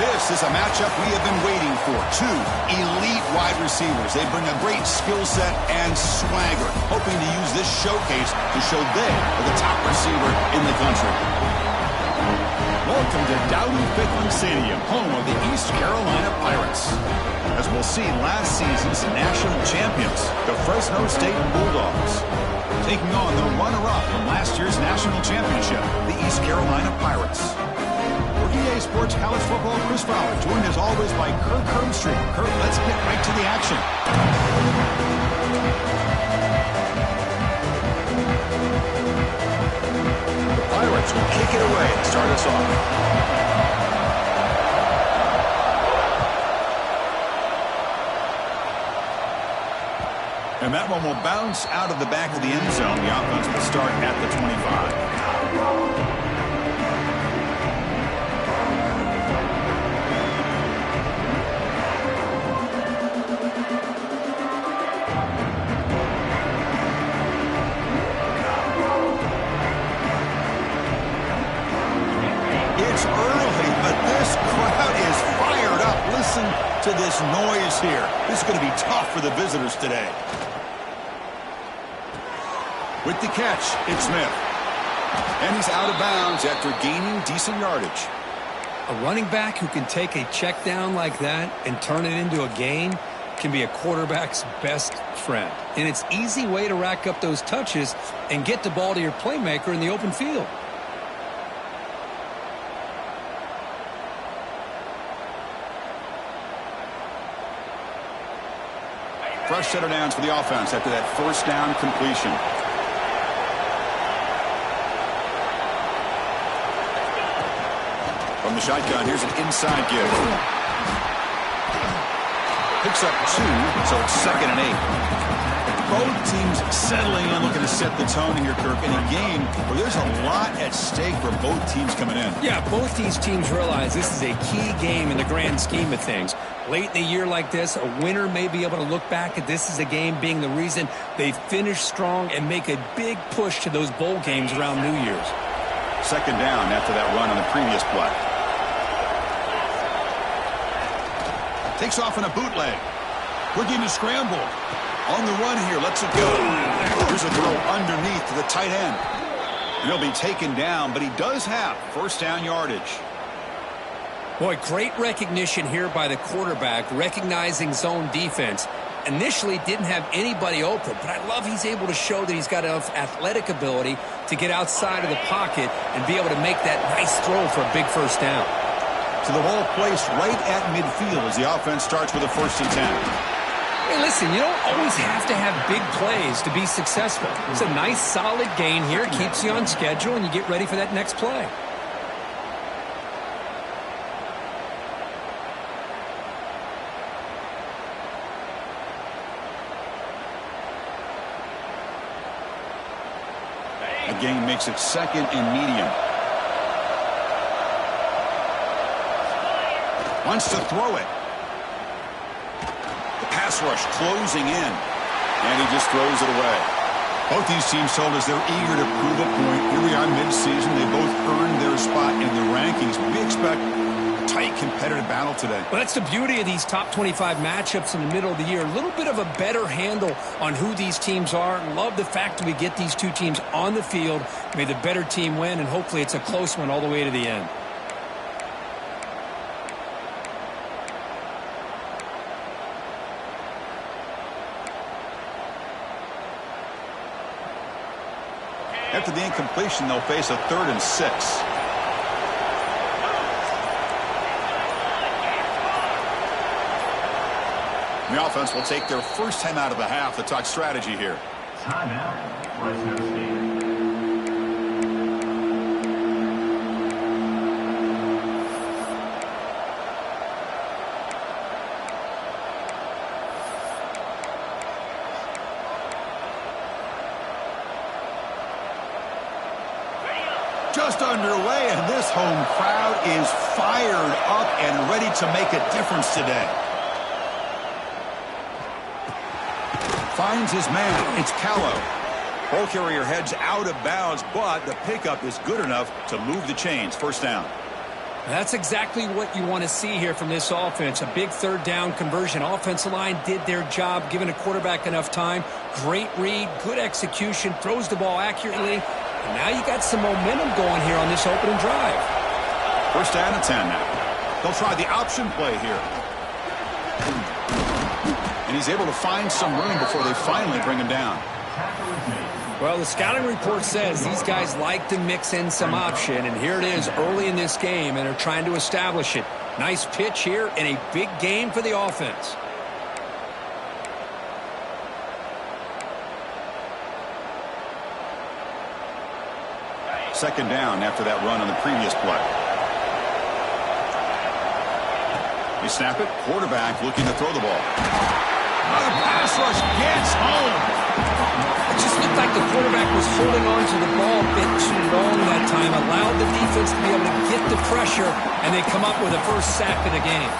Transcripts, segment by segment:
This is a matchup we have been waiting for. Two elite wide receivers. They bring a great skill set and swagger, hoping to use this showcase to show they are the top receiver in the country. Welcome to Dowdy-Ficklen Stadium, home of the East Carolina Pirates. As we'll see, last season's national champions, the Fresno State Bulldogs, taking on the runner-up from last year's national championship, the East Carolina Pirates. For EA Sports College Football, Chris Fowler, joined as always by Kirk Herbstreit. Kirk, let's get right to the action. The Pirates will kick it away and start us off. And that one will bounce out of the back of the end zone. The offense will start at the 25. It's early, but this crowd is fired up. Listen to this noise here. This is going to be tough for the visitors today. With the catch, it's Smith. And he's out of bounds after gaining decent yardage. A running back who can take a check down like that and turn it into a gain can be a quarterback's best friend. And it's an easy way to rack up those touches and get the ball to your playmaker in the open field. Fresh set of downs for the offense after that first down completion. From the shotgun, here's an inside give. Picks up 2, so it's 2nd and 8. Both teams settling in, looking to set the tone here, Kirk, in a game where there's a lot at stake for both teams coming in. Yeah, both these teams realize this is a key game in the grand scheme of things. Late in the year like this, a winner may be able to look back at this as a game being the reason they finish strong and make a big push to those bowl games around New Year's. 2nd down after that run on the previous play. Takes off in a bootleg. Looking to scramble. On the run here, lets it go. Here's a throw underneath to the tight end. He'll be taken down, but he does have first down yardage. Boy, great recognition here by the quarterback, recognizing zone defense. Initially didn't have anybody open, but I love he's able to show that he's got enough athletic ability to get outside of the pocket and be able to make that nice throw for a big first down. So the ball placed right at midfield as the offense starts with a 1st and 10. Hey, listen, you don't always have to have big plays to be successful. It's a nice, solid gain here. Keeps you on schedule, and you get ready for that next play. The gain makes it 2nd and medium. Wants to throw it. The pass rush closing in. And he just throws it away. Both these teams told us they're eager to prove a point. Here we are mid-season. They both earned their spot in the rankings. We expect a tight, competitive battle today. Well, that's the beauty of these top 25 matchups in the middle of the year. A little bit of a better handle on who these teams are. Love the fact that we get these two teams on the field. May the better team win, and hopefully it's a close one all the way to the end. After the incompletion, they'll face a 3rd and 6. The offense will take their first time out of the half to talk strategy here. Timeout, Fresno State. Just underway, and this home crowd is fired up and ready to make a difference today. Finds his man. It's Callow. Ball carrier heads out of bounds, but the pickup is good enough to move the chains. First down. That's exactly what you want to see here from this offense. A big third down conversion. Offensive line did their job, giving a quarterback enough time. Great read, good execution, throws the ball accurately. And now you got some momentum going here on this opening drive. First down and 10 now. They'll try the option play here. And he's able to find some room before they finally bring him down. Well, the scouting report says these guys like to mix in some option, and here it is early in this game, and they're trying to establish it. Nice pitch here in a big game for the offense. Second down after that run on the previous play. They snap it. Quarterback looking to throw the ball. Oh, the pass rush gets home. It just looked like the quarterback was holding on to the ball a bit too long that time, allowed the defense to be able to get the pressure, and they come up with a first sack of the game.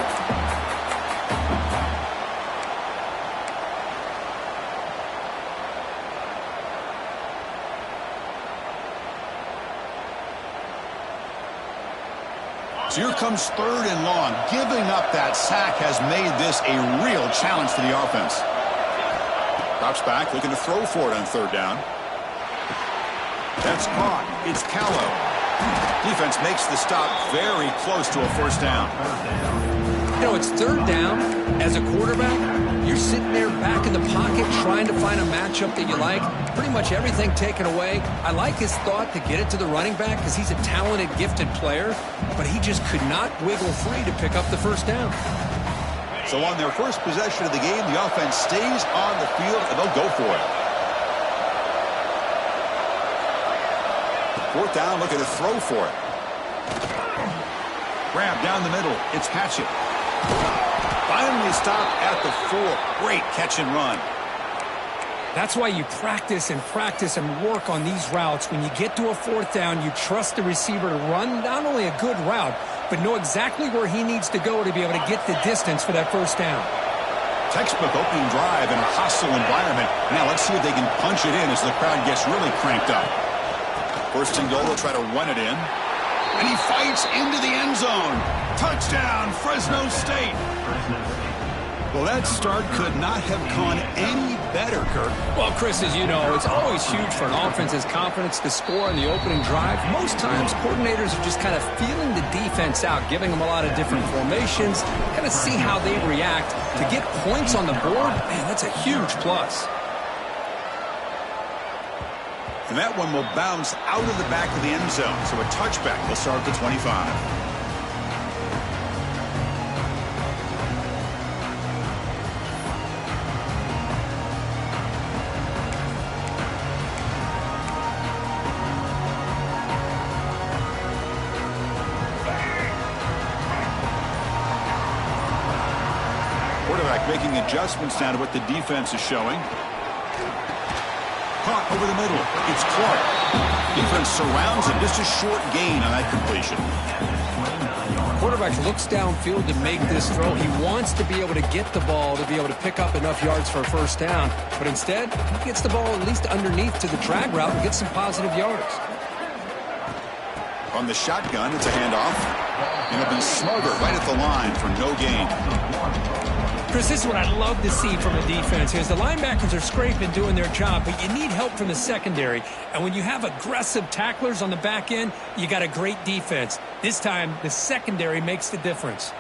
So here comes third and long. Giving up that sack has made this a real challenge for the offense. Drops back, looking to throw for it on third down. That's caught. It's Callow. Defense makes the stop very close to a first down. You know, it's third down. As a quarterback, you're sitting there back in the pocket trying to find a matchup that you like. Pretty much everything taken away. I like his thought to get it to the running back because he's a talented, gifted player, but he just could not wiggle free to pick up the first down. So on their first possession of the game, the offense stays on the field, and they'll go for it. Fourth down, looking to throw for it. Grab down the middle. It's Hatchett. Finally stopped at the 4. Great catch and run. That's why you practice and work on these routes. When you get to a fourth down, you trust the receiver to run not only a good route, but know exactly where he needs to go to be able to get the distance for that first down. Textbook opening drive in a hostile environment. Now let's see if they can punch it in as the crowd gets really cranked up. First and goal, they'll try to run it in. And he fights into the end zone. Touchdown, Fresno State. Well, that start could not have gone any better, Kirk. Well, Chris, as you know, it's always huge for an offense's confidence to score in the opening drive. Most times, coordinators are just kind of feeling the defense out, giving them a lot of different formations, kind of see how they react. To get points on the board, man, that's a huge plus. And that one will bounce out of the back of the end zone. So a touchback will start at the 25. Quarterback making adjustments now to what the defense is showing. Caught over the middle. It's Clark. Defense surrounds him. Just a short gain on that completion. Quarterback looks downfield to make this throw. He wants to be able to get the ball to be able to pick up enough yards for a first down. But instead, he gets the ball at least underneath to the drag route and gets some positive yards. On the shotgun, it's a handoff. And it'll be smothered right at the line for no gain. Chris, this is what I love to see from a defense. Is the linebackers are scraping, doing their job, but you need help from the secondary. And when you have aggressive tacklers on the back end, you got a great defense. This time, the secondary makes the difference.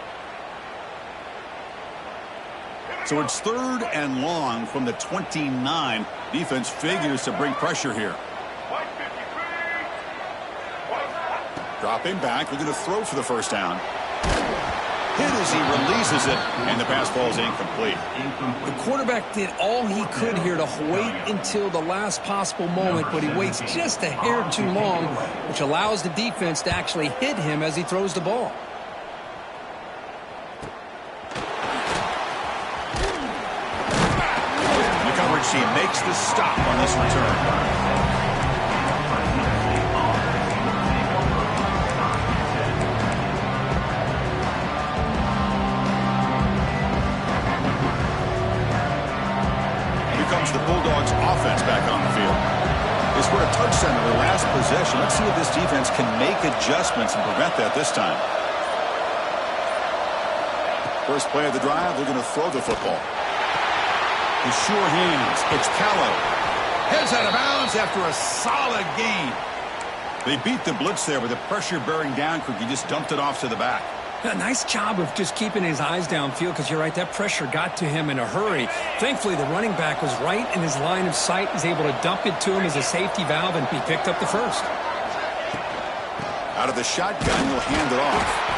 So it's third and long from the 29. Defense figures to bring pressure here. Dropping back, looking to throw for the first down. Hit as he releases it, and the pass falls incomplete. The quarterback did all he could here to wait until the last possible moment, but he waits just a hair too long, which allows the defense to actually hit him as he throws the ball. The coverage team makes the stop on this return. The Bulldogs offense back on the field. They scored a touchdown in their last possession. Let's see if this defense can make adjustments and prevent that this time. First play of the drive, they're going to throw the football. With sure hands, it's Callow. Heads out of bounds after a solid gain. They beat the blitz there with the pressure bearing down. He just dumped it off to the back. A nice job of just keeping his eyes downfield, because you're right, that pressure got to him in a hurry. Thankfully, the running back was right in his line of sight. He's able to dump it to him as a safety valve, and he picked up the first. Out of the shotgun, he'll hand it off.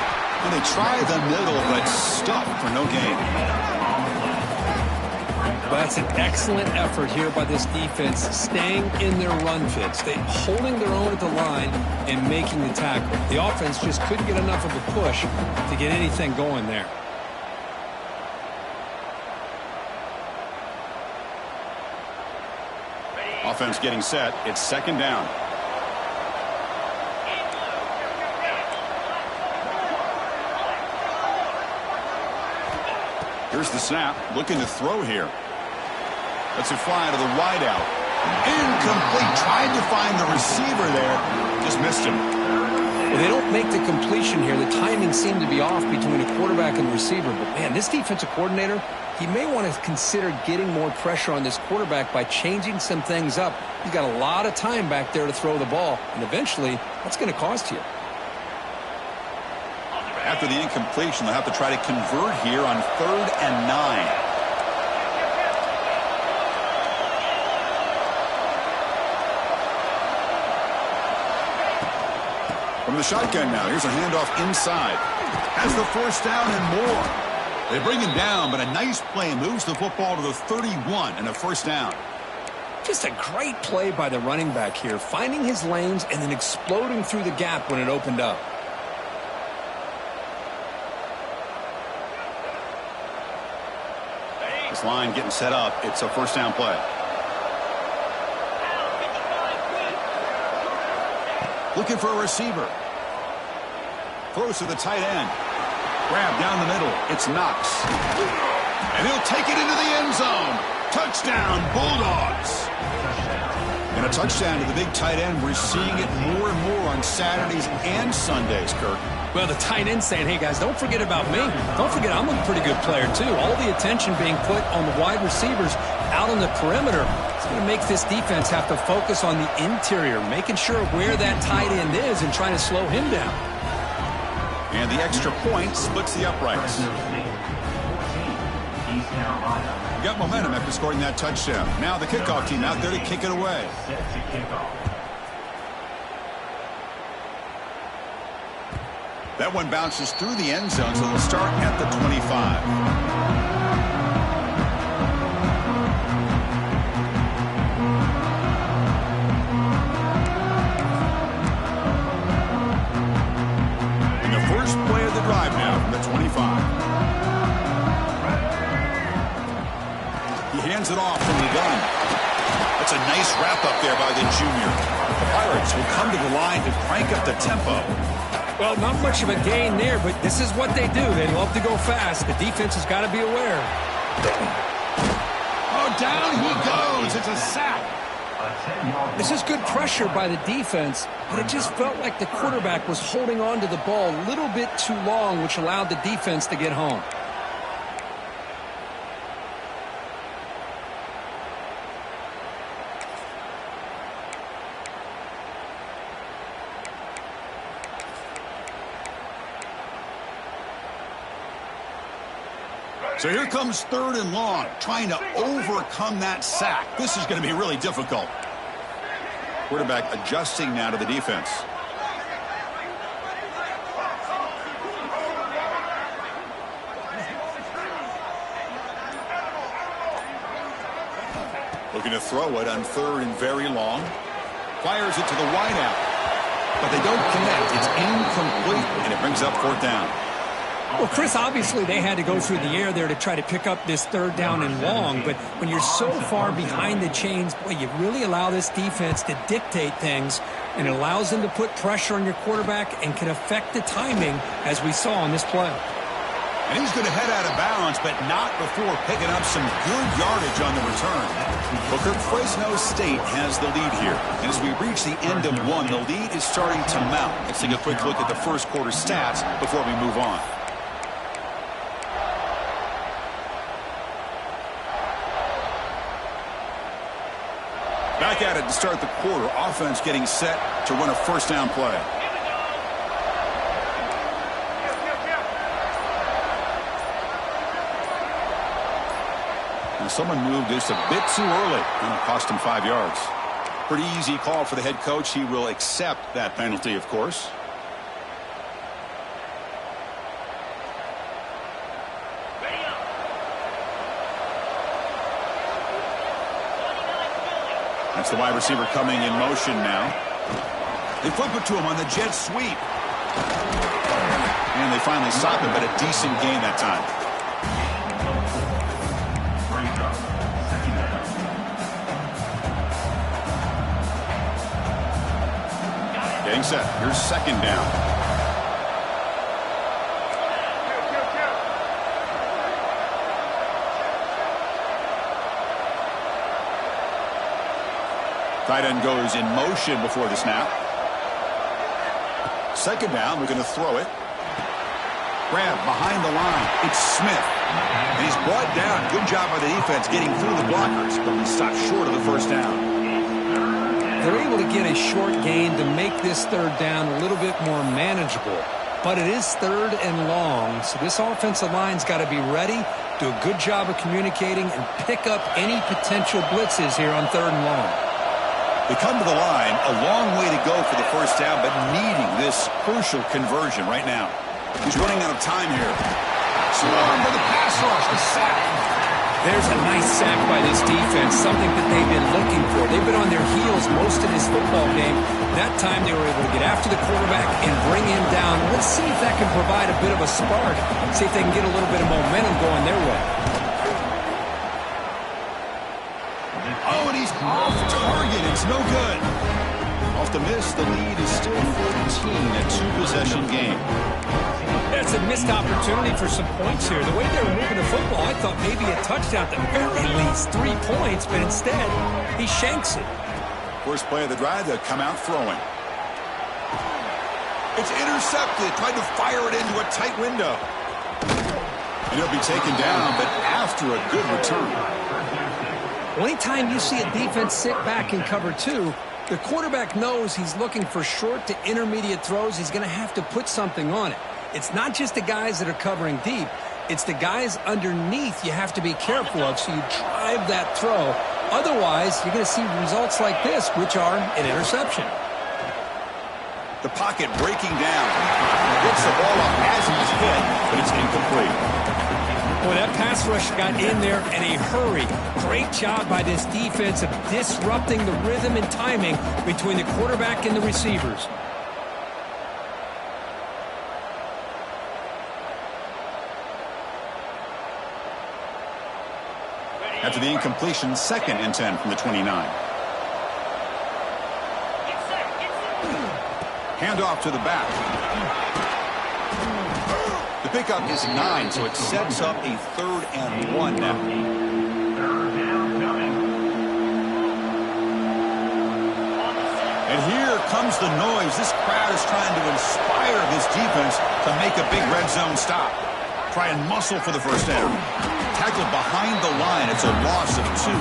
And they try the middle, but stuffed for no gain. That's an excellent effort here by this defense, staying in their run fits. They holding their own at the line and making the tackle. The offense just couldn't get enough of a push to get anything going there. Offense getting set. It's second down. Here's the snap. Looking to throw here. Let's it fly to the wideout. Incomplete. Tried to find the receiver there. Just missed him. Well, they don't make the completion here. The timing seemed to be off between a quarterback and the receiver. But, man, this defensive coordinator, he may want to consider getting more pressure on this quarterback by changing some things up. He's got a lot of time back there to throw the ball. And eventually, that's going to cost you. After the incompletion, they'll have to try to convert here on 3rd and 9. From the shotgun now, here's a handoff inside. Has the first down and more. They bring him down, but a nice play moves the football to the 31 and a first down. Just a great play by the running back here, finding his lanes and then exploding through the gap when it opened up. This line getting set up. It's a first down play. Looking for a receiver. Throws to the tight end. Grab down the middle. It's Knox. And he'll take it into the end zone. Touchdown, Bulldogs. And a touchdown to the big tight end. We're seeing it more and more on Saturdays and Sundays, Kirk. Well, the tight end saying, hey, guys, don't forget about me. Don't forget I'm a pretty good player, too. All the attention being put on the wide receivers out on the perimeter. It's going to make this defense have to focus on the interior, making sure where that tight end is and trying to slow him down. And the extra point splits the uprights. Got momentum after scoring that touchdown. Now the kickoff team out there to kick it away. That one bounces through the end zone, so they'll start at the 25. Drive now from the 25. He hands it off from the gun. That's a nice wrap up there by the junior. The Pirates will come to the line to crank up the tempo. Well, not much of a gain there, but this is what they do. They love to go fast. The defense has got to be aware. Oh, down he goes. It's a sack. This is good pressure by the defense, but it just felt like the quarterback was holding on to the ball a little bit too long, which allowed the defense to get home. So here comes 3rd and long, trying to overcome that sack. This is going to be really difficult. Quarterback adjusting now to the defense. Looking to throw it on 3rd and very long. Fires it to the wideout. But they don't connect. It's incomplete, and it brings up 4th down. Well, Chris, obviously they had to go through the air there to try to pick up this 3rd down and long, but when you're so far behind the chains, boy, you really allow this defense to dictate things, and it allows them to put pressure on your quarterback and can affect the timing, as we saw on this play. And he's going to head out of bounds, but not before picking up some good yardage on the return. Booker, Fresno State has the lead here. And as we reach the end of one, the lead is starting to mount. Let's take a quick look at the first quarter stats before we move on. Back at it to start the quarter. Offense getting set to run a first down play. And someone moved just a bit too early, and it cost him 5 yards. Pretty easy call for the head coach. He will accept that penalty, of course. That's the wide receiver coming in motion now. They flip it to him on the jet sweep. And they finally stop it, but a decent gain that time. Getting set. Here's second down. Tight end goes in motion before the snap. Second down, we're going to throw it. Grab behind the line. It's Smith. And he's brought down. Good job by the defense getting through the blockers, but he stopped short of the first down. They're able to get a short gain to make this third down a little bit more manageable. But it is third and long, so this offensive line's got to be ready, do a good job of communicating, and pick up any potential blitzes here on third and long. They come to the line, a long way to go for the first down, but needing this crucial conversion right now. He's running out of time here. Swarm for the pass rush, the sack. There's a nice sack by this defense, something that they've been looking for. They've been on their heels most of this football game. That time they were able to get after the quarterback and bring him down. Let's see if that can provide a bit of a spark, see if they can get a little bit of momentum going their way. Oh, and he's off target. It's no good. Off the miss, the lead is still 14, a two-possession game. That's a missed opportunity for some points here. The way they were moving the football, I thought maybe a touchdown, at the very least 3 points, but instead, he shanks it. First play of the drive, they'll come out throwing. It's intercepted. Tried to fire it into a tight window. And it'll be taken down, but after a good return. Well, anytime you see a defense sit back in cover 2, the quarterback knows he's looking for short to intermediate throws. He's going to have to put something on it. It's not just the guys that are covering deep. It's the guys underneath you have to be careful of, so you drive that throw. Otherwise, you're going to see results like this, which are an interception. The pocket breaking down. Gets the ball up as he's hit, but it's incomplete. Boy, that pass rush got in there in a hurry. Great job by this defense of disrupting the rhythm and timing between the quarterback and the receivers. After the incompletion, second and 10 from the 29. Handoff to the back. The pickup is 9, so it sets up a 3rd and 1 now. And here comes the noise. This crowd is trying to inspire this defense to make a big red zone stop. Try and muscle for the first down. Tackled behind the line. It's a loss of 2.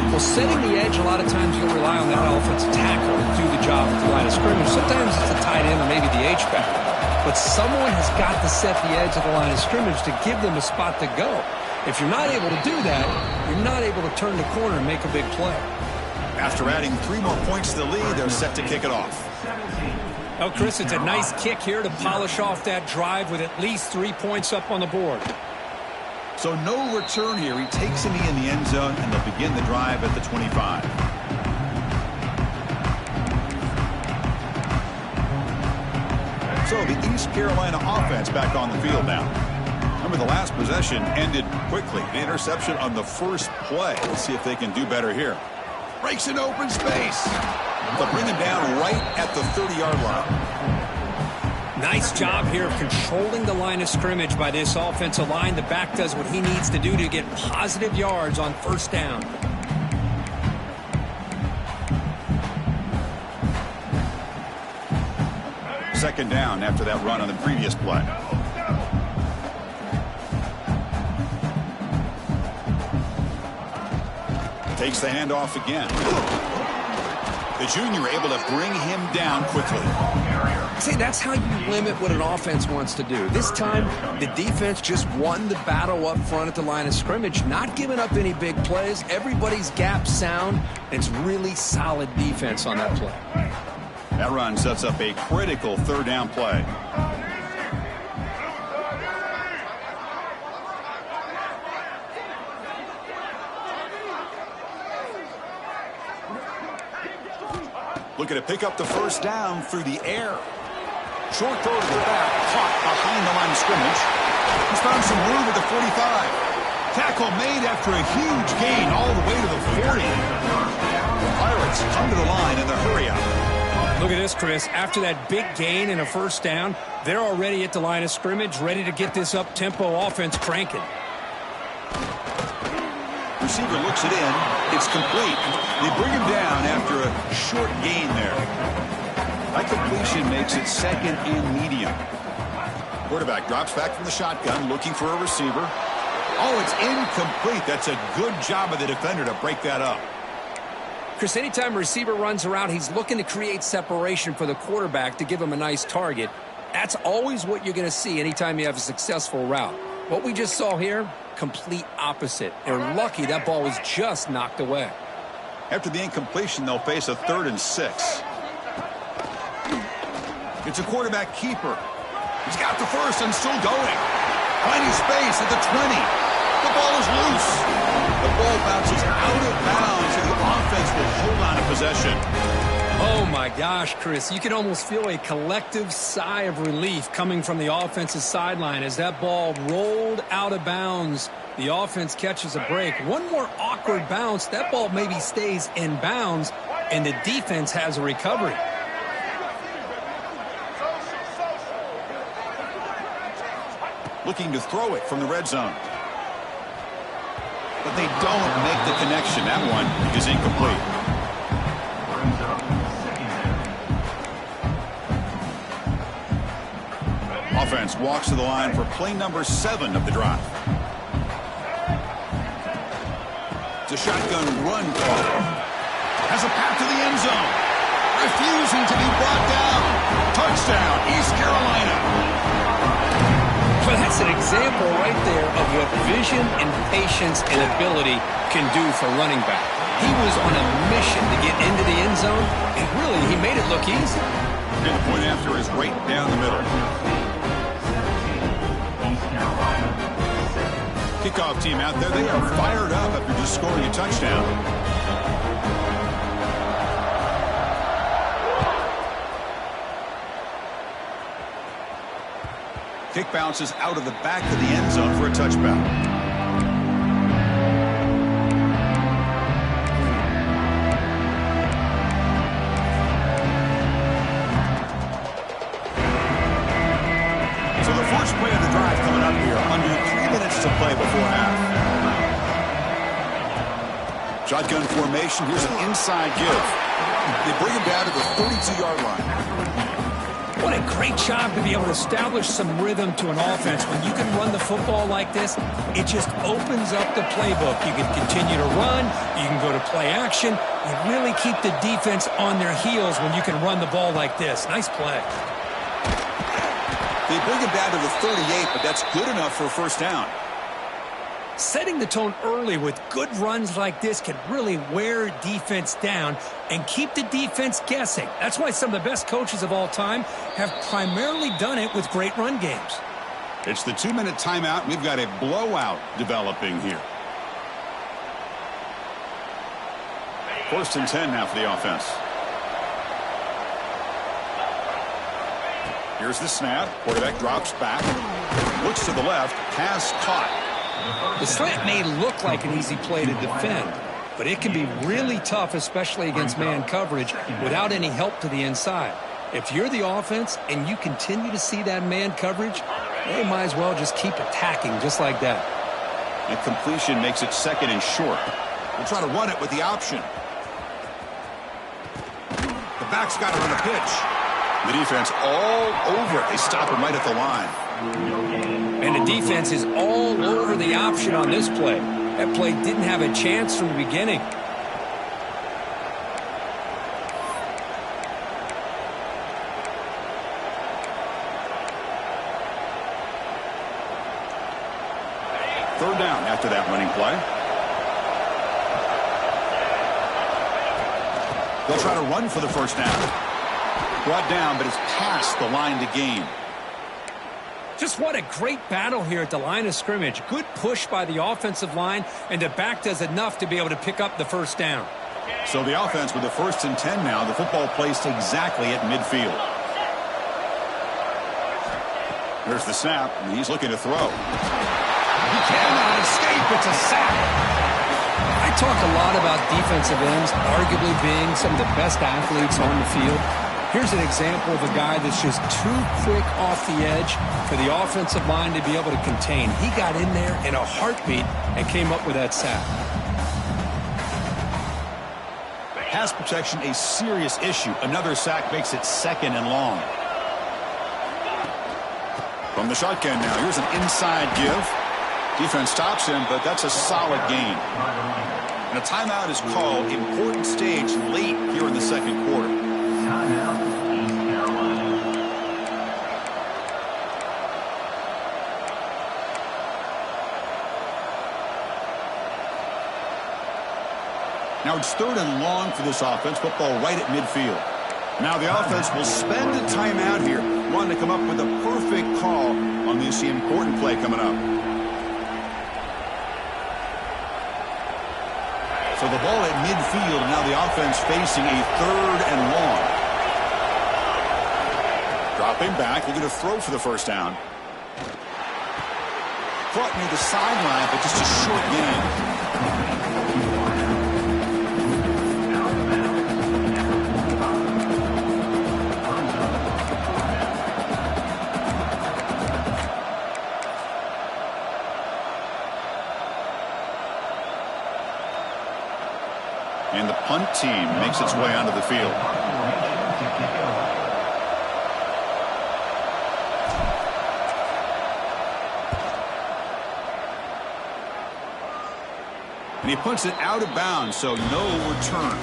Well, setting the edge, a lot of times you'll rely on that offensive tackle to do the job at the line of scrimmage. Sometimes it's the tight end or maybe the H-back. But someone has got to set the edge of the line of scrimmage to give them a spot to go. If you're not able to do that, you're not able to turn the corner and make a big play. After adding 3 more points to the lead, they're set to kick it off. Oh, Chris, it's a nice kick here to polish off that drive with at least 3 points up on the board. So no return here. He takes it in the end zone, and they'll begin the drive at the 25. So the East Carolina offense back on the field now. Remember, the last possession ended quickly. An interception on the first play. Let's see if they can do better here. Breaks in open space. They'll bring him down right at the 30-yard line. Nice job here of controlling the line of scrimmage by this offensive line. The back does what he needs to do to get positive yards on first down. Second down after that run on the previous play. Takes the handoff again. The junior able to bring him down quickly. See, that's how you limit what an offense wants to do. This time, the defense just won the battle up front at the line of scrimmage, not giving up any big plays. Everybody's gap sound, and it's really solid defense on that play. That run sets up a critical third down play. Looking to pick up the first down through the air. Short throw to the back, caught behind the line of scrimmage. He's found some room at the 45. Tackle made after a huge gain all the way to the 40. The Pirates come to the line in the hurry up. Look at this, Chris. After that big gain and a first down, they're already at the line of scrimmage, ready to get this up-tempo offense cranking. Receiver looks it in. It's complete. They bring him down after a short gain there. That completion makes it second and medium. Quarterback drops back from the shotgun, looking for a receiver. Oh, it's incomplete. That's a good job of the defender to break that up. Chris, anytime a receiver runs around, he's looking to create separation for the quarterback to give him a nice target. That's always what you're going to see anytime you have a successful route. What we just saw here, complete opposite. They're lucky that ball was just knocked away. After the incompletion, they'll face a 3rd and 6. It's a quarterback keeper. He's got the first and still going. Finding space at the 20. The ball is loose. The ball bounces out of bounds, and the offense will hold on to possession. Oh, my gosh, Chris. You can almost feel a collective sigh of relief coming from the offensive sideline as that ball rolled out of bounds. The offense catches a break. One more awkward bounce. That ball maybe stays in bounds, and the defense has a recovery. Looking to throw it from the red zone. But they don't make the connection. That one is incomplete. Offense walks to the line for play number 7 of the drive. It's a shotgun run call. Has a path to the end zone. Refusing to be brought down. Touchdown, East Carolina. Well, that's an example right there of what vision and patience and ability can do for running back. He was on a mission to get into the end zone, and really, he made it look easy. And the point after is right down the middle. Kickoff team out there, they are fired up after just scoring a touchdown. Kick bounces out of the back of the end zone for a touchback. So the first play of the drive coming up here. Under 3 minutes to play before half. Shotgun formation. Here's an inside give. They bring him down to the 32-yard line. What a great job to be able to establish some rhythm to an offense. When you can run the football like this, it just opens up the playbook. You can continue to run. You can go to play action. You really keep the defense on their heels when you can run the ball like this. Nice play. They bring him down to the 38, but that's good enough for a first down. Setting the tone early with good runs like this can really wear defense down and keep the defense guessing. That's why some of the best coaches of all time have primarily done it with great run games. It's the 2-minute timeout. We've got a blowout developing here. 1st and 10 now for the offense. Here's the snap. Quarterback drops back. Looks to the left. Pass caught. The slant may look like an easy play to defend, but it can be really tough, especially against man coverage, without any help to the inside. If you're the offense and you continue to see that man coverage, they might as well just keep attacking just like that. And completion makes it 2nd and short. We'll try to run it with the option. The back's got it on the pitch. The defense all over it. They stop him right at the line. And the defense is all over the option on this play. That play didn't have a chance from the beginning. Third down after that running play. They'll try to run for the first down. Brought down, but it's past the line to gain. Just what a great battle here at the line of scrimmage. Good push by the offensive line, and the back does enough to be able to pick up the first down. So the offense with the 1st and 10 now. The football placed exactly at midfield. There's the snap, and he's looking to throw. He cannot escape. It's a sack. I talk a lot about defensive ends arguably being some of the best athletes on the field. Here's an example of a guy that's just too quick off the edge for the offensive line to be able to contain. He got in there in a heartbeat and came up with that sack. Pass protection a serious issue. Another sack makes it 2nd and long. From the shotgun now, here's an inside give. Defense stops him, but that's a solid gain. And a timeout is called. Important stage late here in the 2nd quarter. Timeout, East Carolina. Now it's 3rd and long for this offense. Football right at midfield. Now the offense will spend a timeout here, wanting to come up with a perfect call on this important play coming up. So the ball at midfield, and now the offense facing a 3rd and long. Dropping back, looking to throw for the first down. Caught near the sideline, but just a short gain. And the punt team makes its way onto the field. And he punts it out of bounds, so no return.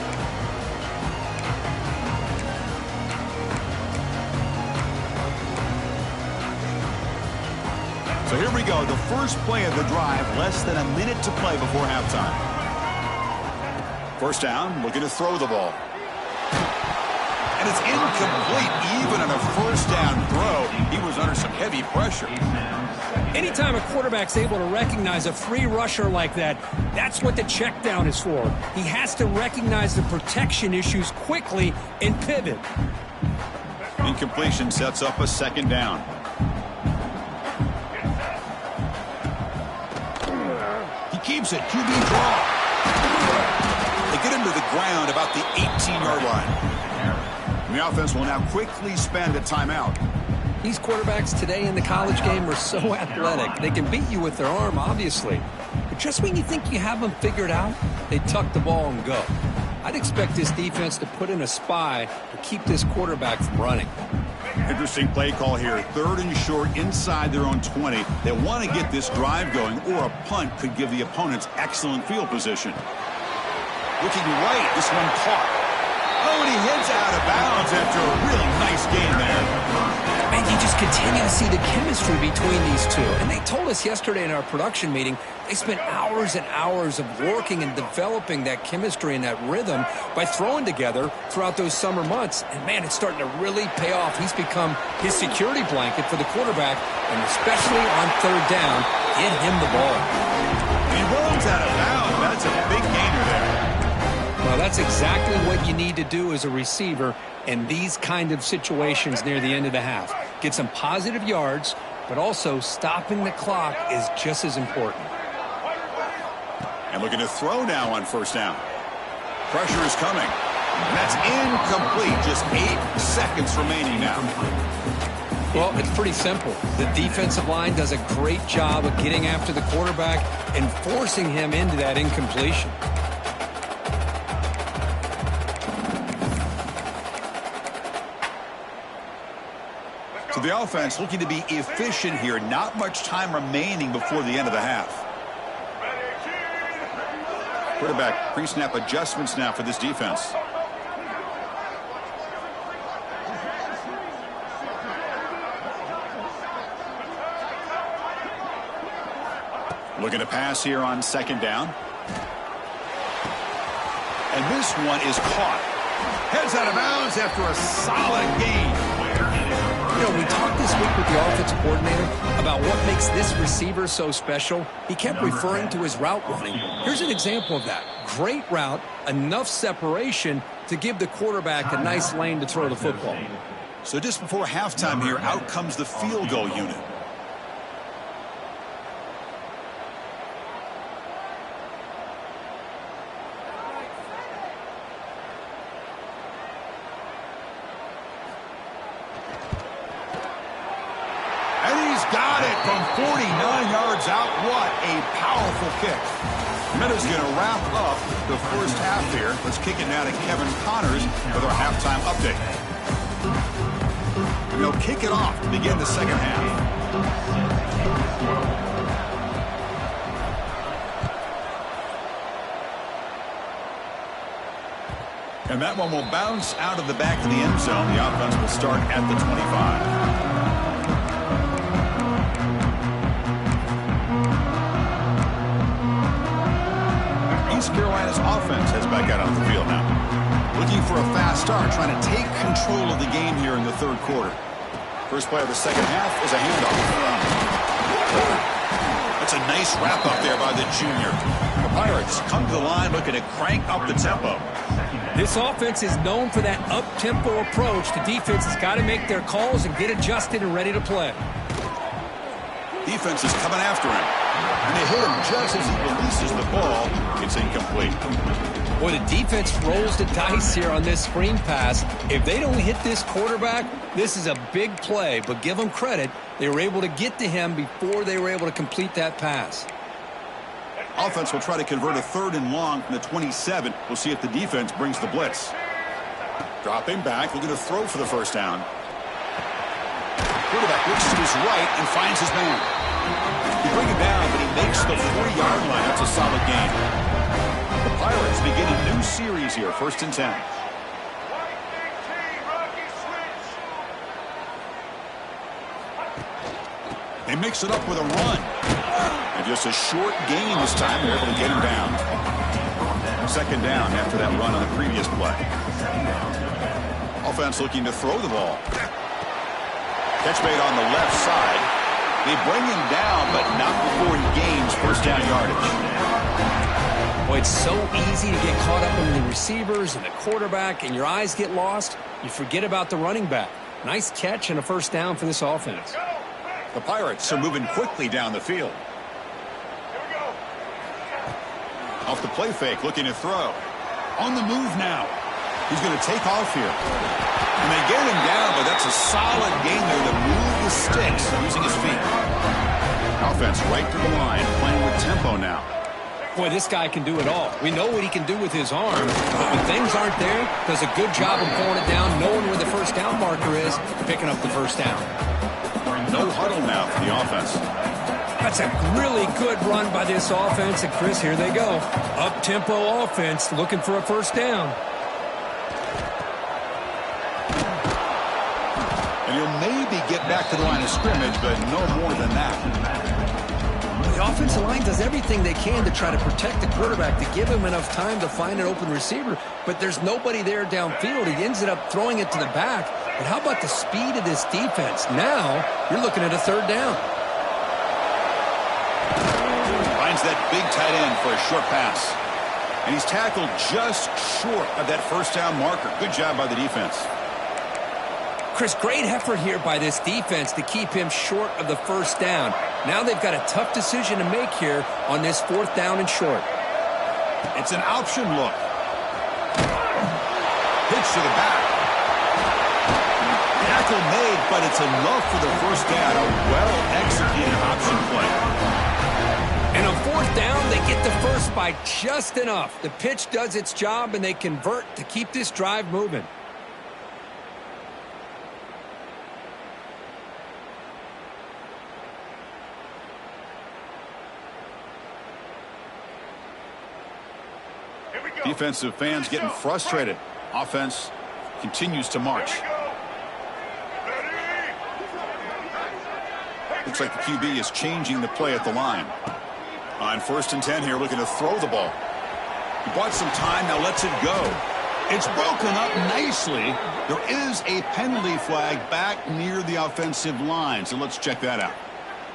So here we go, the first play of the drive, less than a minute to play before halftime. First down, looking to throw the ball. And it's incomplete. Even on a first down throw, he was under some heavy pressure. Anytime a quarterback's able to recognize a free rusher like that, that's what the check down is for. He has to recognize the protection issues quickly and pivot. Incompletion sets up a 2nd down. He keeps it. QB draw. They get him to the ground about the 18-yard line. And the offense will now quickly spend a timeout. These quarterbacks today in the college game are so athletic. They can beat you with their arm, obviously. But just when you think you have them figured out, they tuck the ball and go. I'd expect this defense to put in a spy to keep this quarterback from running. Interesting play call here. 3rd and short inside their own 20. They want to get this drive going, or a punt could give the opponents excellent field position. Looking right, this one caught. Oh, and he heads out of bounds after a really nice game there. Man, you just continue to see the chemistry between these two. And they told us yesterday in our production meeting, they spent hours and hours of working and developing that chemistry and that rhythm by throwing together throughout those summer months. And, man, it's starting to really pay off. He's become his security blanket for the quarterback, and especially on 3rd down, get him the ball. He runs out of bounds. That's a big gainer there. Well, that's exactly what you need to do as a receiver in these kind of situations near the end of the half. Get some positive yards, but also stopping the clock is just as important. And looking to throw now on first down. Pressure is coming. And that's incomplete. Just 8 seconds remaining now. Well, it's pretty simple. The defensive line does a great job of getting after the quarterback and forcing him into that incompletion. So the offense looking to be efficient here. Not much time remaining before the end of the half. Quarterback pre-snap adjustments now for this defense. Looking to pass here on second down. And this one is caught. Heads out of bounds after a solid gain. You know, we talked this week with the offensive coordinator about what makes this receiver so special. He kept referring to his route running. Here's an example of that. Great route, enough separation to give the quarterback a nice lane to throw the football. So just before halftime here, out comes the field goal unit. Got it from 49 yards out. What a powerful kick. Meadows going to wrap up the first half here. Let's kick it now to Kevin Connors with our halftime update. And they'll kick it off to begin the second half. And that one will bounce out of the back of the end zone. The offense will start at the 25. East Carolina's offense heads back out on the field now. Looking for a fast start, trying to take control of the game here in the third quarter. First play of the second half is a handoff. That's a nice wrap up there by the junior. The Pirates come to the line looking to crank up the tempo. This offense is known for that up-tempo approach. The defense has got to make their calls and get adjusted and ready to play. Defense is coming after him. And they hit him just as he releases the ball. It's incomplete. Boy, the defense rolls the dice here on this screen pass. If they don't hit this quarterback, this is a big play. But give them credit. They were able to get to him before they were able to complete that pass. Offense will try to convert a 3rd and long from the 27. We'll see if the defense brings the blitz. Dropping back, looking to throw for the first down. Quarterback looks to his right and finds his man. He brings him down, but he makes the 40-yard line. That's a solid gain. The Pirates begin a new series here, 1st and 10. They mix it up with a run. And just a short gain this time. They're able to get him down. 2nd down after that run on the previous play. Offense looking to throw the ball. Catch made on the left side. They bring him down, but not before he gains first down yardage. Boy, it's so easy to get caught up in the receivers and the quarterback, and your eyes get lost. You forget about the running back. Nice catch and a first down for this offense. The Pirates are moving quickly down the field. Off the play fake, looking to throw. On the move now. He's going to take off here. And they get him down, but that's a solid game there to move the sticks using his feet. Offense right to the line, playing with tempo now. Boy, this guy can do it all. We know what he can do with his arm, but when things aren't there, does a good job of pulling it down, knowing where the first down marker is, picking up the first down. No huddle now for the offense. That's a really good run by this offense, and Chris, here they go. Up-tempo offense looking for a first down. And he'll maybe get back to the line of scrimmage, but no more than that. The offensive line does everything they can to try to protect the quarterback, to give him enough time to find an open receiver, but there's nobody there downfield. He ends up throwing it to the back. But how about the speed of this defense? Now, you're looking at a third down. Finds that big tight end for a short pass. And he's tackled just short of that first down marker. Good job by the defense. Chris, great effort here by this defense to keep him short of the first down. Now they've got a tough decision to make here on this 4th down and short. It's an option look. Pitch to the back. Tackle made, but it's enough for the first down. A well-executed option play. And on 4th down, they get the first by just enough. The pitch does its job, and they convert to keep this drive moving. Defensive fans getting frustrated. Offense continues to march. Looks like the QB is changing the play at the line. On 1st and 10 here, looking to throw the ball. He bought some time, now lets it go. It's broken up nicely. There is a penalty flag back near the offensive line, so let's check that out.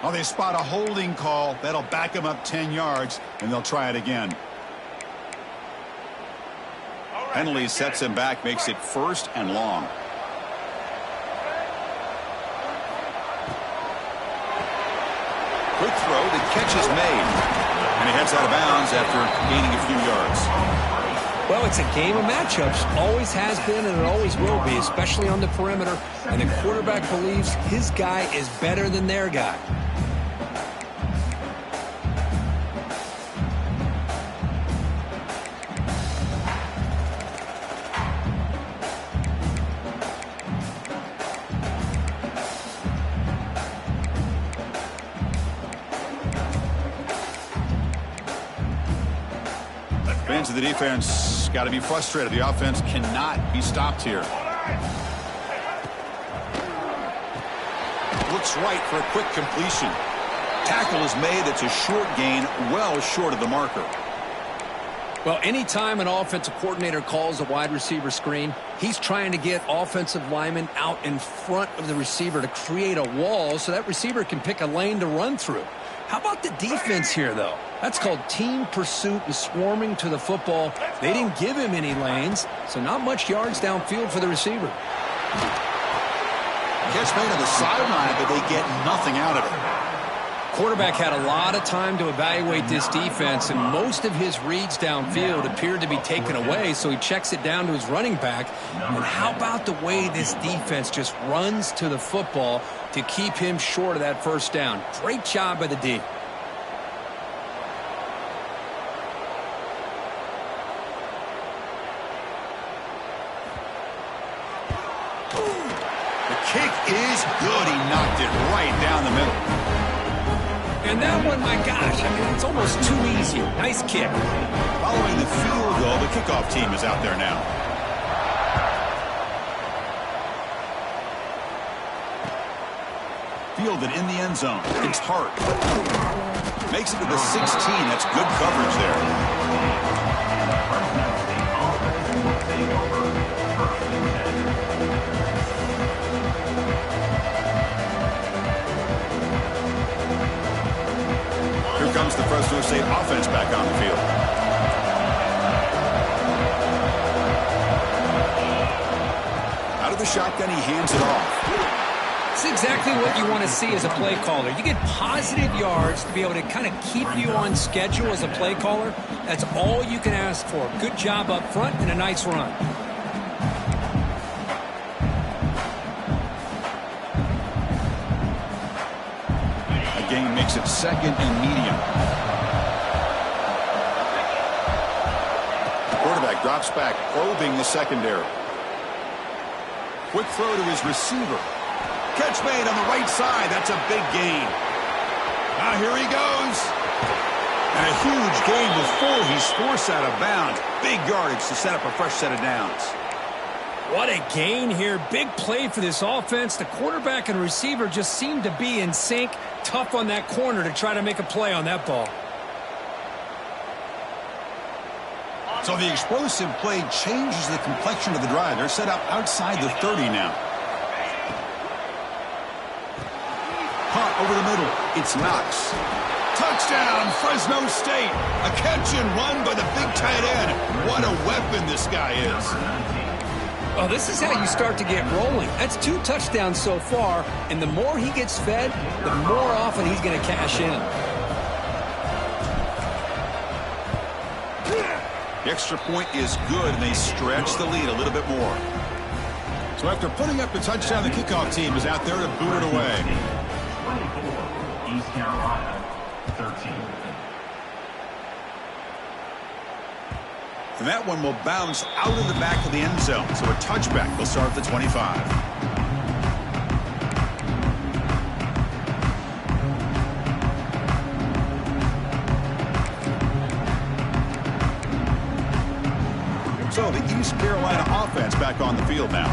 Well, they spot a holding call. That'll back them up 10 yards, and they'll try it again. Penalty sets him back, makes it 1st and long. Quick throw, the catch is made. And he heads out of bounds after gaining a few yards. Well, it's a game of matchups. Always has been and it always will be, especially on the perimeter. And the quarterback believes his guy is better than their guy. Fans of the defense got to be frustrated. The offense cannot be stopped here. Looks right for a quick completion. Tackle is made. It's a short gain, well short of the marker. Well, anytime an offensive coordinator calls a wide receiver screen, he's trying to get offensive linemen out in front of the receiver to create a wall so that receiver can pick a lane to run through. How about the defense here, though? That's called team pursuit and swarming to the football. They didn't give him any lanes, so not much yards downfield for the receiver. Catch made on the sideline, but they get nothing out of it. Quarterback had a lot of time to evaluate this defense, and most of his reads downfield appeared to be taken away, so he checks it down to his running back. And how about the way this defense just runs to the football to keep him short of that 1st down? Great job by the D. The kick is good. He knocked it right down the middle. And that one, my gosh, I mean, it's almost too easy. Nice kick. Following the field goal, the kickoff team is out there now. Fielded in the end zone. It's Hart. Makes it to the 16. That's good coverage there. Here comes the Fresno State offense back on the field. Out of the shotgun, he hands it off. It's exactly what you want to see as a play caller. You get positive yards to be able to kind of keep you on schedule as a play caller. That's all you can ask for. Good job up front and a nice run. Gain makes it 2nd and medium. The quarterback drops back, probing the secondary. Quick throw to his receiver. Catch made on the right side. That's a big gain. Now here he goes. And a huge gain before he's forced out of bounds. Big yardage to set up a fresh set of downs. What a gain here. Big play for this offense. The quarterback and receiver just seem to be in sync. Tough on that corner to try to make a play on that ball. So the explosive play changes the complexion of the drive. They're set up outside the 30 now. Caught over the middle. It's Knox. Touchdown, Fresno State. A catch and run by the big tight end. What a weapon this guy is. Well, this is how you start to get rolling. That's 2 touchdowns so far, and the more he gets fed, the more often he's going to cash in. The extra point is good, and they stretch the lead a little bit more. So after putting up the touchdown, the kickoff team is out there to boot it away. 24, East Carolina, 13. And that one will bounce out of the back of the end zone. So a touchback will start at the 25. So the East Carolina offense back on the field now.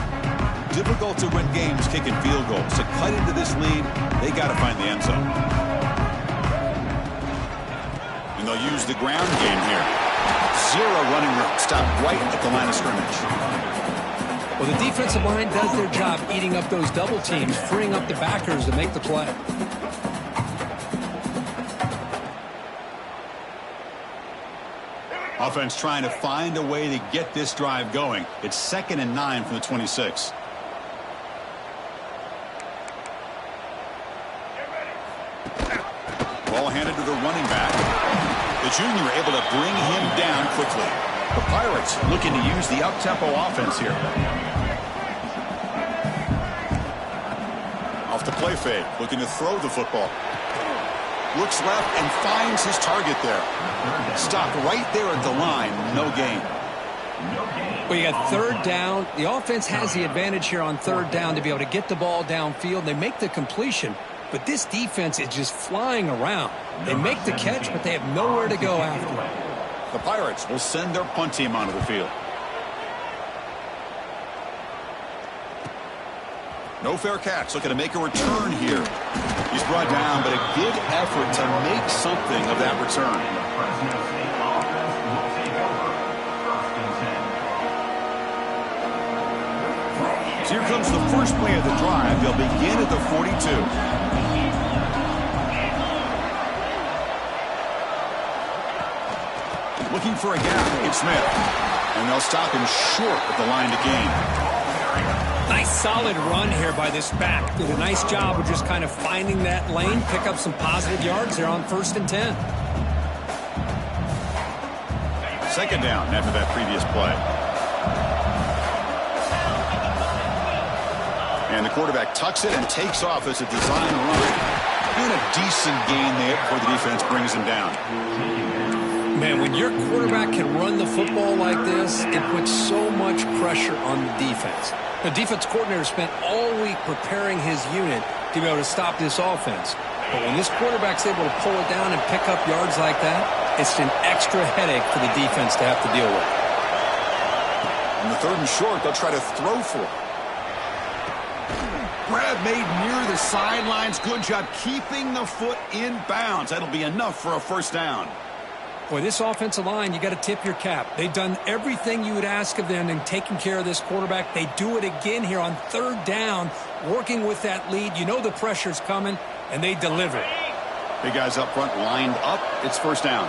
Difficult to win games kicking field goals. To cut into this lead, they got to find the end zone. They'll use the ground game here. Zero running room. Stop right at the line of scrimmage. Well, the defensive line does their job eating up those double teams, freeing up the backers to make the play. Offense trying to find a way to get this drive going. It's 2nd and 9 from the 26. Ball handed to the running back. The junior able to bring him down quickly. The Pirates looking to use the up-tempo offense here. Off the play fake, looking to throw the football. Looks left and finds his target there. Stop right there at the line. No gain. Well, you got 3rd down. The offense has the advantage here on 3rd down to be able to get the ball downfield. They make the completion, but this defense is just flying around. They make the catch, but they have nowhere to go after it. The Pirates will send their punt team onto the field. No fair catch. Looking to make a return here. He's brought down, but a good effort to make something of that return. So here comes the first play of the drive. They'll begin at the 42. Looking for a gap. It's Smith. And they'll stop him short at the line to gain. Nice solid run here by this back. Did a nice job of just kind of finding that lane, pick up some positive yards there on 1st and 10. 2nd down after that previous play. And the quarterback tucks it and takes off as a design run. Doing a decent gain there before the defense brings him down. Man, when your quarterback can run the football like this, it puts so much pressure on the defense. The defense coordinator spent all week preparing his unit to be able to stop this offense. But when this quarterback's able to pull it down and pick up yards like that, it's an extra headache for the defense to have to deal with. On the 3rd and short, they'll try to throw for it. Grab made near the sidelines. Good job keeping the foot in bounds. That'll be enough for a 1st down. Boy, this offensive line, you got to tip your cap. They've done everything you would ask of them in taking care of this quarterback. They do it again here on 3rd down, working with that lead. You know the pressure's coming, and they deliver. Big guys up front lined up. It's 1st down.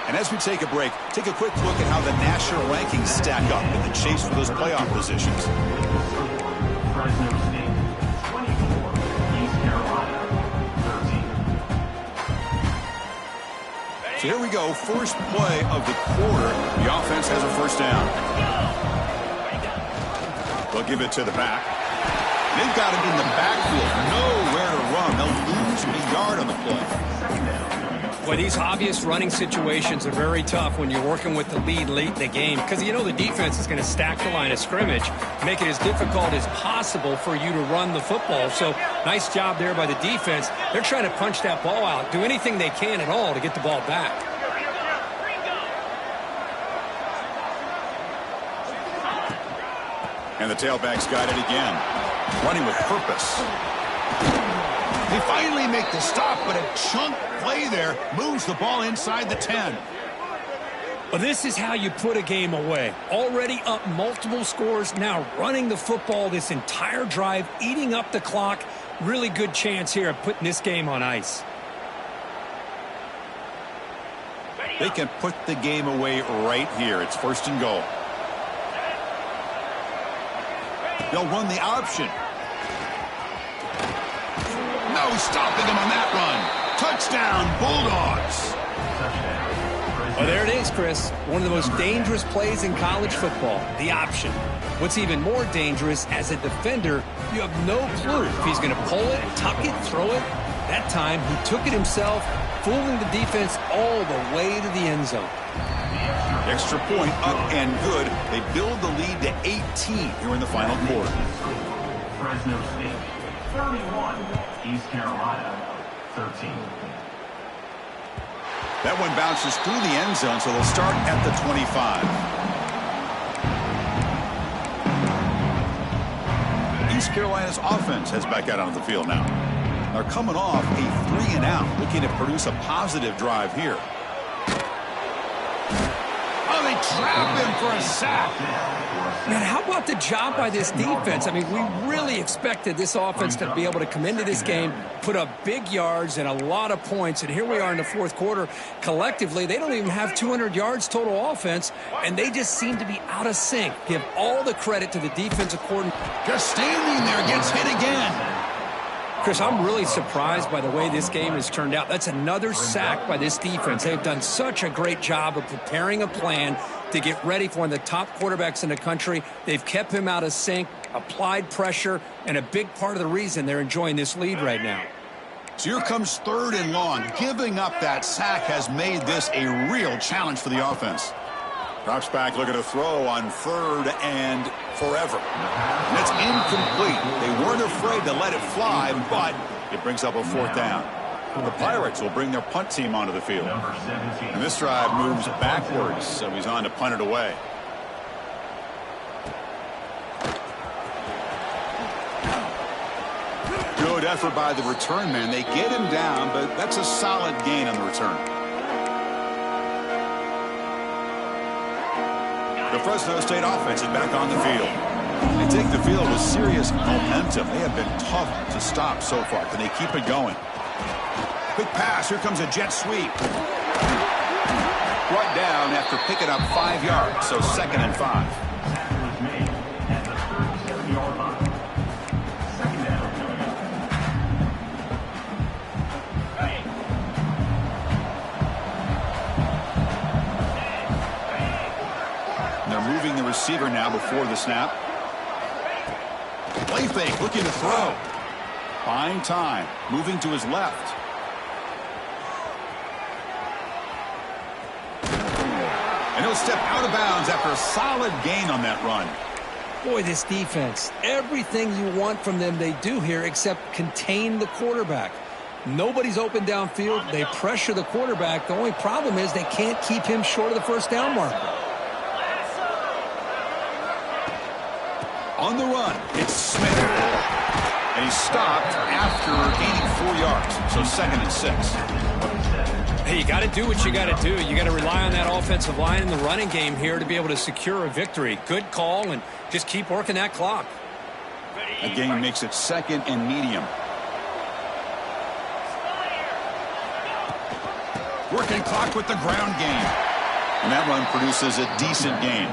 And as we take a break, take a quick look at how the national rankings stack up in the chase for those playoff positions. Fresno State, 24. East Carolina, 13. So here we go. First play of the quarter. The offense has a 1st down. They'll give it to the back. They've got him in the backfield. Nowhere to run. They'll lose a yard on the play. Boy, these obvious running situations are very tough when you're working with the lead late in the game because you know the defense is going to stack the line of scrimmage, make it as difficult as possible for you to run the football. So nice job there by the defense. They're trying to punch that ball out, do anything they can at all to get the ball back. And the tailback's got it again. Running with purpose. They finally make the stop, but a chunk play there moves the ball inside the 10. Well, this is how you put a game away. Already up multiple scores, now running the football this entire drive, eating up the clock. Really good chance here of putting this game on ice. They can put the game away right here. It's 1st and goal. They'll run the option. No stopping him on that run. Touchdown, Bulldogs. Well, there it is, Chris. One of the most dangerous plays in college football, the option. What's even more dangerous, as a defender, you have no clue if he's going to pull it, tuck it, throw it. That time, he took it himself, fooling the defense all the way to the end zone. Extra point up and good. They build the lead to 18 here in the final quarter. Fresno State, 31. East Carolina, 13. That one bounces through the end zone, so they'll start at the 25. East Carolina's offense heads back out onto the field now. They're coming off a 3-and-out, looking to produce a positive drive here. Oh, they trap him for a sack. Man, how about the job by this defense? I mean, we really expected this offense to be able to come into this game, put up big yards and a lot of points, and here we are in the fourth quarter. Collectively, they don't even have 200 yards total offense, and they just seem to be out of sync. Give all the credit to the defensive coordinator. Just standing there, gets hit again. Chris, I'm really surprised by the way this game has turned out. That's another sack by this defense. They've done such a great job of preparing a plan to get ready for one of the top quarterbacks in the country. They've kept him out of sync, applied pressure, and a big part of the reason they're enjoying this lead right now. So here comes 3rd and long. Giving up that sack has made this a real challenge for the offense. Drops back, looking to throw on 3rd and forever. And it's incomplete. They weren't afraid to let it fly, but it brings up a 4th down. The Pirates will bring their punt team onto the field. And this drive moves backwards, so he's on to punt it away. Good effort by the return man. They get him down, but that's a solid gain on the return. The Fresno State offense is back on the field. They take the field with serious momentum. They have been tough to stop so far. Can they keep it going? Quick pass. Here comes a jet sweep. Brought down after picking up 5 yards, so 2nd and 5. Moving the receiver now before the snap. Play fake, looking to throw. Buying time, moving to his left. And he'll step out of bounds after a solid gain on that run. Boy, this defense, everything you want from them they do here except contain the quarterback. Nobody's open downfield. They pressure the quarterback. The only problem is they can't keep him short of the 1st down marker. On the run, it's Smith. And he's stopped after gaining 4 yards, so 2nd and 6. Hey, you got to do what you got to do. You got to rely on that offensive line in the running game here to be able to secure a victory. Good call, and just keep working that clock. A gain makes it 2nd and medium. Working clock with the ground game. And that run produces a decent gain.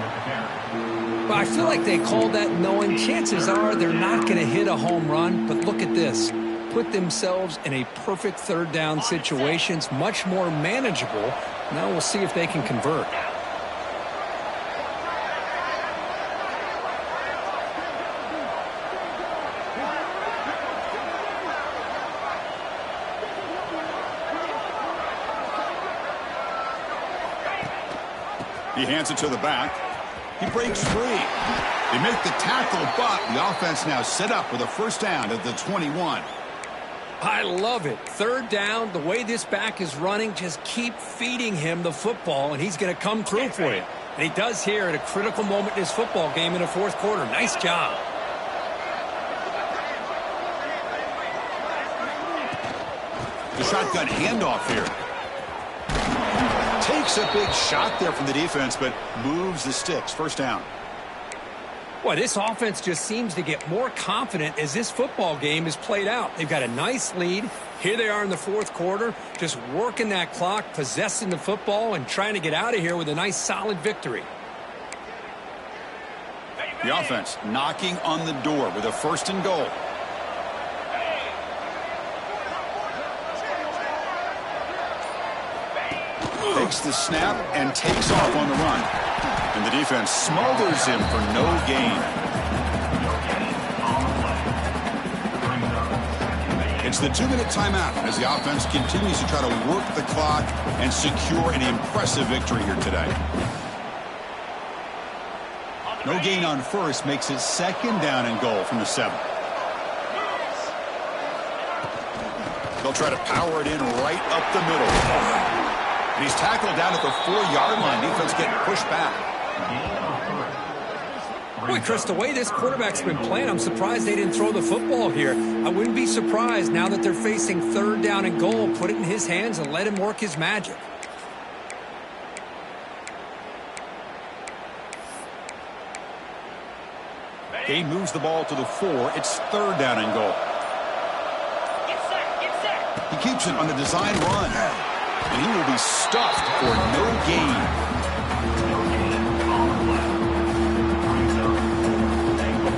Well, I feel like they called that knowing chances are they're not going to hit a home run. But look at this. Put themselves in a perfect 3rd down situation. It's much more manageable. Now we'll see if they can convert. He hands it to the back. He breaks free. They make the tackle, but the offense now set up with a 1st down at the 21. I love it. 3rd down, the way this back is running, just keep feeding him the football, and he's going to come through for you. And he does here at a critical moment in his football game in the 4th quarter. Nice job. The shotgun handoff here. Takes a big shot there from the defense, but moves the sticks. 1st down. Boy, this offense just seems to get more confident as this football game is played out. They've got a nice lead. Here they are in the 4th quarter, just working that clock, possessing the football, and trying to get out of here with a nice, solid victory. The offense knocking on the door with a 1st and goal. Takes the snap and takes off on the run. And the defense smothers him for no gain. It's the 2-minute timeout as the offense continues to try to work the clock and secure an impressive victory here today. No gain on 1st makes it 2nd down and goal from the 7. They'll try to power it in right up the middle. And he's tackled down at the 4-yard line. Defense getting pushed back. Boy, Chris, the way this quarterback's been playing, I'm surprised they didn't throw the football here. I wouldn't be surprised now that they're facing 3rd down and goal. Put it in his hands and let him work his magic. He moves the ball to the 4. It's 3rd down and goal. Get set. He keeps it on the design run. And he will be stuffed for no gain. No gain on the play. Brings up Bengals.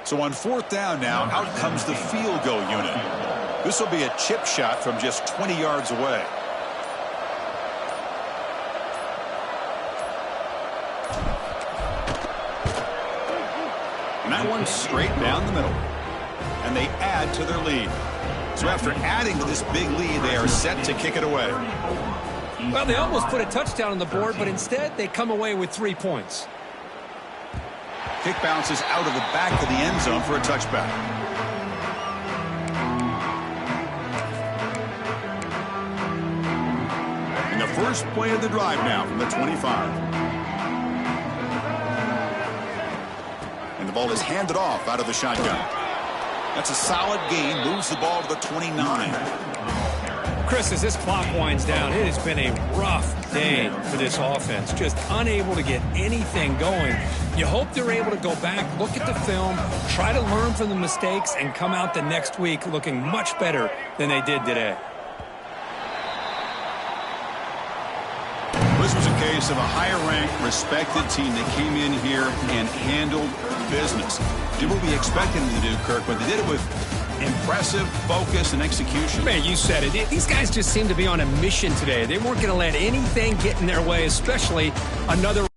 So on 4th down now, out comes the field goal unit. This will be a chip shot from just 20 yards away. And that one's straight down the middle. And they add to their lead. So after adding to this big lead, they are set to kick it away. Well, they almost put a touchdown on the board, but instead they come away with 3 points. Kick bounces out of the back of the end zone for a touchback. And the first play of the drive now from the 25. And the ball is handed off out of the shotgun. That's a solid gain. Moves the ball to the 29. Chris, as this clock winds down, it has been a rough day for this offense. Just unable to get anything going. You hope they're able to go back, look at the film, try to learn from the mistakes, and come out the next week looking much better than they did today. This was a case of a higher-ranked, respected team that came in here and handled business. Did what we expected them to do, Kirk, but they did it with impressive focus and execution. Man, you said it. These guys just seem to be on a mission today. They weren't going to let anything get in their way, especially another